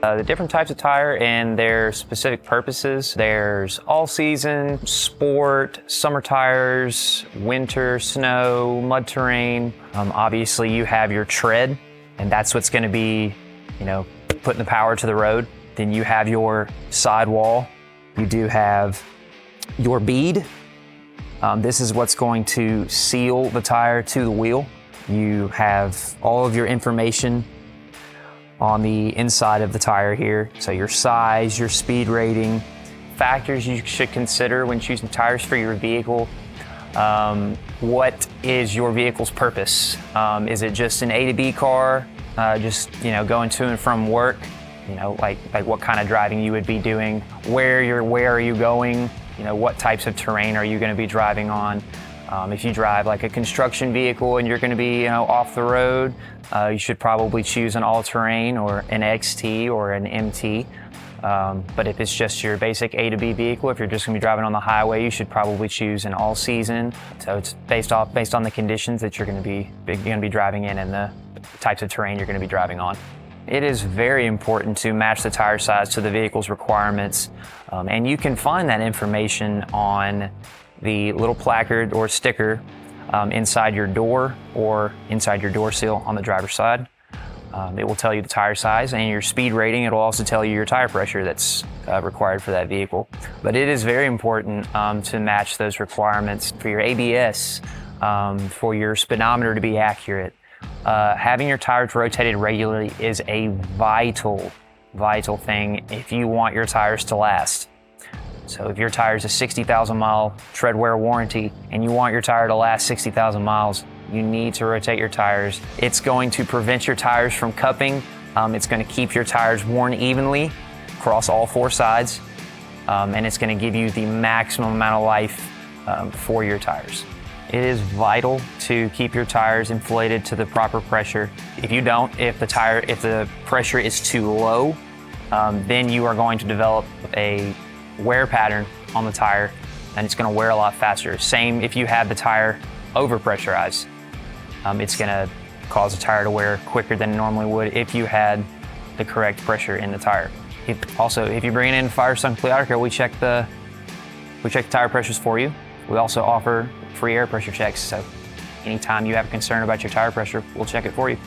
The different types of tire and their specific purposes. There's all season, sport, summer tires, winter, snow, mud terrain. Obviously you have your tread, and that's what's going to be, putting the power to the road. Then you have your sidewall. You do have your bead. This is what's going to seal the tire to the wheel. You have all of your information on the inside of the tire here. So your size, your speed rating, factors you should consider when choosing tires for your vehicle. What is your vehicle's purpose? Is it just an A to B car? Going to and from work? Like what kind of driving you would be doing? Where are you going? What types of terrain are you going to be driving on? If you drive like a construction vehicle and you're going to be off the road, you should probably choose an all-terrain or an XT or an MT. But if it's just your basic A to B vehicle, if you're just going to be driving on the highway, you should probably choose an all-season. So it's based on the conditions that you're going to be driving in and the types of terrain you're going to be driving on. It is very important to match the tire size to the vehicle's requirements, and you can find that information on the little placard or sticker inside your door or inside your door sill on the driver's side. It will tell you the tire size and your speed rating. It will also tell you your tire pressure that's required for that vehicle. But it is very important to match those requirements for your ABS, for your speedometer to be accurate. Having your tires rotated regularly is a vital thing if you want your tires to last. So if your tire's a 60,000 mile tread wear warranty and you want your tire to last 60,000 miles, you need to rotate your tires. It's going to prevent your tires from cupping. It's going to keep your tires worn evenly across all four sides. And it's going to give you the maximum amount of life for your tires. It is vital to keep your tires inflated to the proper pressure. If the pressure is too low, then you are going to develop a wear pattern on the tire, and it's going to wear a lot faster. Same if you have the tire over pressurized. It's going to cause the tire to wear quicker than it normally would if you had the correct pressure in the tire. If you bring it in Firestone Complete Auto Care, we check the tire pressures for you. We also offer free air pressure checks, so anytime you have a concern about your tire pressure, we'll check it for you.